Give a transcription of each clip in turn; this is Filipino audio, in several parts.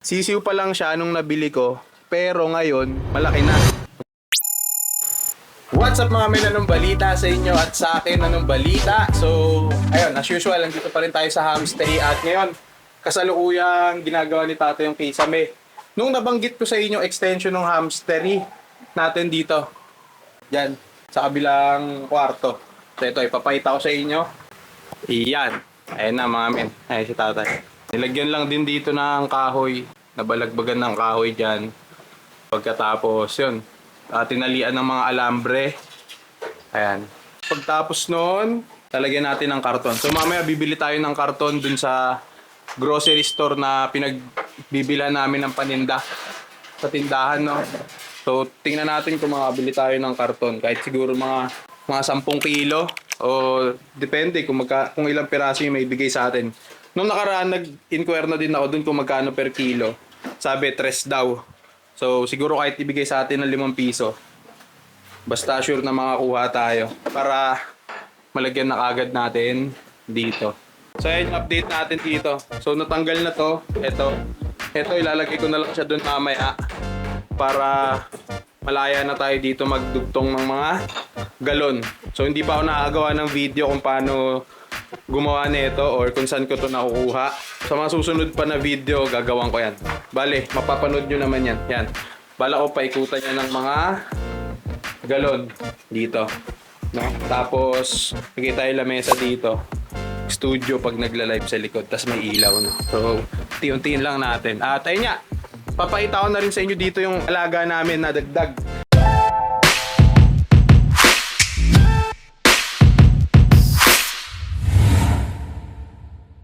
Sisiw pa lang siya nung nabili ko, pero ngayon, malaki na. What's up mga men, anong balita sa inyo at sa akin, anong balita? So, ayun, as usual, nandito pa rin tayo sa Hamstery at ngayon, kasalukuyang ginagawa ni Tatay yung kisame. Nung nabanggit ko sa inyo, extension ng Hamstery natin dito. Yan, sa kabilang kwarto. So ito, ipapakita ko sa inyo. Iyan. Ayan na mga men. Ayan si Tatay. Nilagyan lang din dito ng kahoy. Nabalagbagan ng kahoy dyan. Pagkatapos yun, tinalian ng mga alambre. Ayan. Pagtapos noon, talagyan natin ng karton. So mamaya bibili tayo ng karton dun sa grocery store na pinagbibilan namin ng paninda. Sa tindahan, no? So tingnan natin kung makabili tayo ng karton. Kahit siguro mga 10 kilo. O depende kung ilang piraso yung may bigay sa atin. Nung nakaraan, nag-inquire na din ako dun kung magkano per kilo. Sabi, 3 daw. So, siguro kahit ibigay sa atin ng 5 piso. Basta sure na makakuha tayo. Para malagyan na kagad natin dito. So, ayan yung update natin dito. So, natanggal na to. Ito, ilalagay ko na lang siya dun mamaya. Para malaya na tayo dito magdugtong ng mga galon. So, hindi pa ako nakagawa ng video kung paano gumawa nito or kung saan ko to nakukuha. Sa mga susunod pa na video, gagawin ko yan. Bale, mapapanood nyo naman yan. Yan. Bala ko paikutan yan ng mga galon dito. No? Tapos, lagay tayo lamesa dito. Studio pag nagla-live sa likod. Tapos may ilaw. No? So, tiyon-tiyon lang natin. At ayun nga, papakita ko na rin sa inyo dito yung alaga namin na dagdag.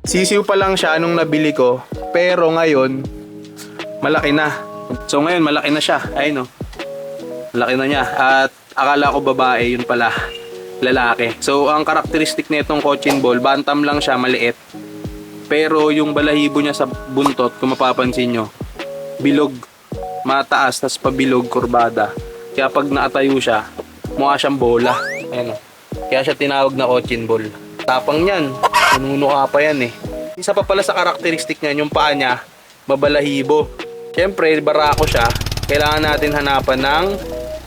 Sisiw pa lang siya nung nabili ko, pero ngayon, malaki na. So ngayon, malaki na siya. Ayun, no? Malaki na niya. At akala ko babae, yun pala, lalaki. So ang karakteristik nitong cochin ball, bantam lang siya, maliit. Pero yung balahibo niya sa buntot, kung mapapansin nyo, bilog, mataas, tas pabilog, kurbada. Kaya pag naatayo siya, mukha siyang bola. Ayun, no? Kaya siya tinawag na cochin ball. Tapang niyan. Nanunuka pa yan eh. Isa pa pala sa karakteristik niya, yung paa niya, mabalahibo. Siyempre, barako siya. Kailangan natin hanapan ng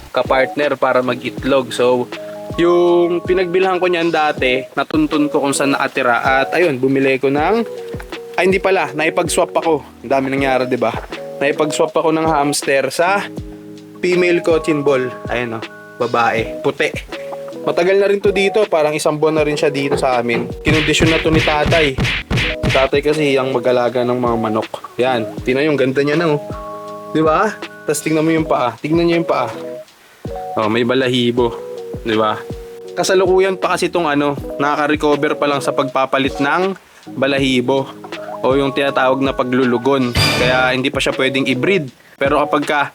kapartner para mag-itlog. So, yung pinagbilhan ko niyan dati, natuntun ko kung saan nakatira. At ayun, bumili ko ng... Ay, hindi pala. Naipag-swap ako. Ang dami nangyari, diba? Naipag-swap ako ng hamster sa female cochin ball. Ayun, oh, babae. Puti. Matagal na rin to dito, parang 1 buwan na rin siya dito sa amin. Kinondisyon na to ni Tatay. Si Tatay kasi ang mag-alaga ng mga manok. Yan, tingnan yung ganda niya na, oh. Di ba? Tapos tingnan mo yung paa. Tingnan niyo yung paa. Oh, may balahibo. Di ba? Kasalukuyan pa kasi itong nakaka-recover pa lang sa pagpapalit ng balahibo. O yung tinatawag na paglulugon. Kaya hindi pa siya pwedeng i-breed. Pero kapag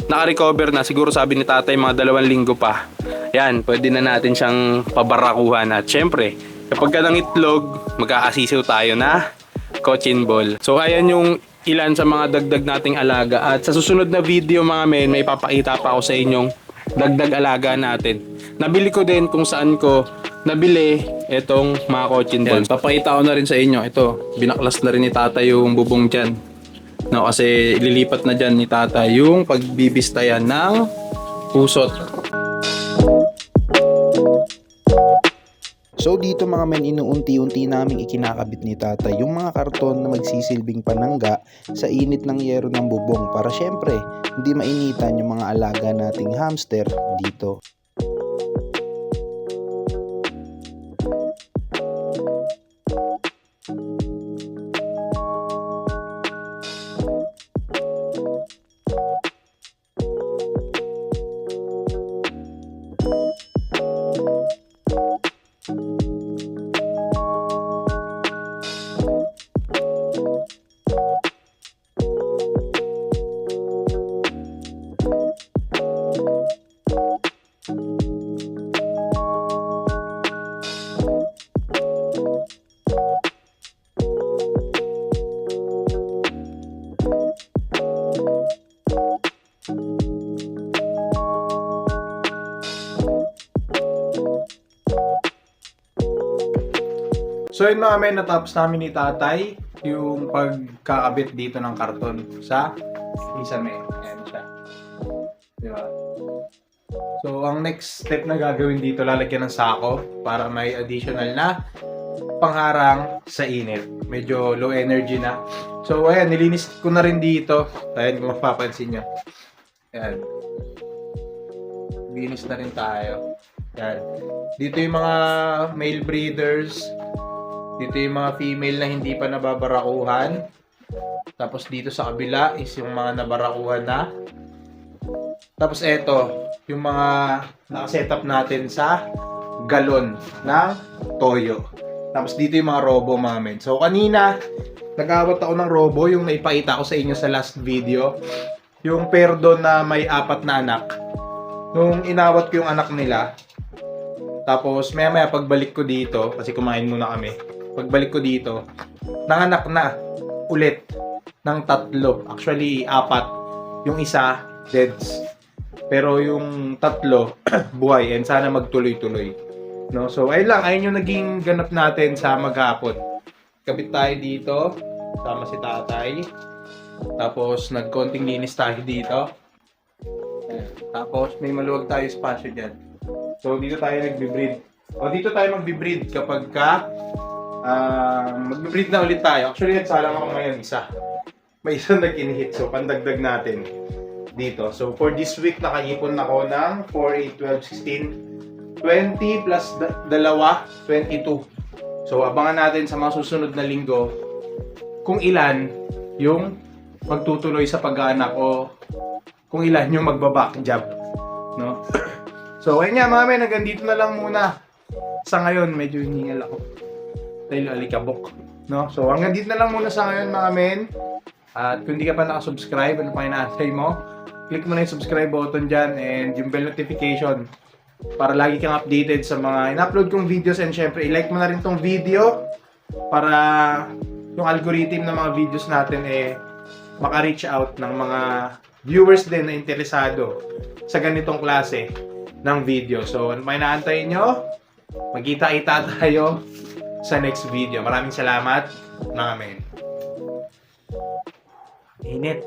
naka-recover na, siguro sabi ni Tatay mga 2 linggo pa. Yan, pwede na natin siyang pabarakuhan. At syempre, kapag ng itlog, mag-aasisaw tayo na cochin ball. So ayan yung ilan sa mga dagdag nating alaga. At sa susunod na video mga men, may papakita pa ako sa inyong dagdag alaga natin. Nabili ko din kung saan ko nabili itong mga cochin ball. Papakita ko na rin sa inyo. Ito, binaklas na rin ni Tatay yung bubong dyan. No, kasi ililipat na dyan ni Tatay yung pagbibistayan ng pusot. So dito mga men, inuunti-unti naming ikinakabit ni Tatay yung mga karton na magsisilbing panangga sa init ng yero ng bubong para syempre hindi mainitan yung mga alaga nating hamster dito. So yun mga men, natapos namin ni Tatay yung pagkakabit dito ng karton sa isame. Ayan siya. Di ba? So, ang next step na gagawin dito, lalagyan ng sako para may additional na pangharang sa init. Medyo low energy na. So, ayan, nilinis ko na rin dito. Ayan, kung mapapansin nyo. Ayan. Linis na rin tayo. Ayan. Dito yung mga male breeders. Dito yung mga female na hindi pa nababarakuhan. Tapos dito sa kabila is yung mga nabarakuhan na. Tapos eto, yung mga nakasetup natin sa galon ng toyo. Tapos dito yung mga robo, mga men. So kanina, nag-awat ako ng robo, yung naipakita ko sa inyo sa last video. Yung perdo na may 4 na anak. Nung inawat ko yung anak nila, tapos maya pagbalik ko dito, kasi kumain muna kami, pagbalik ko dito, nanganak na ulit ng 3. Actually, 4. Yung isa, deads. Pero yung 3, buhay. And sana magtuloy-tuloy. No? So, ayun lang. Ayun yung naging ganap natin sa maghapon. Kabit tayo dito. Sama si tatay. Tapos, nagkonting linis tayo dito. Ayan. Tapos, may maluwag tayo spasyo dyan. So, dito tayo nagbe-breed. O, dito tayo magbe-breed kapag ka magbe-breed na ulit tayo. Actually, nagsalang ako ngayon isa. May isang nag-inhit. So, pandagdag natin dito. So, for this week, nakaipon ako ng 4, 8, 12, 16, 20 plus 2, 22. So, abangan natin sa mga susunod na linggo kung ilan yung magtutuloy sa pag-aanak o kung ilan yung magbaback job. No? So, ayun nga mga men, hanggang dito na lang muna. Sa ngayon, medyo hiningal ako. Dahil alikabok. No? So, hanggang dito na lang muna sa ngayon mga men. At kung hindi ka pa nakasubscribe, ano pa inaantay mo? Click mo na yung subscribe button dyan and yung bell notification para lagi kang updated sa mga in-upload kong videos, and syempre i-like mo na rin tong video para yung algorithm ng mga videos natin maka-reach out ng mga viewers din na interesado sa ganitong klase ng video. So, ano pa inaantay nyo? Magkita-kita tayo sa next video. Maraming salamat mga men. Init.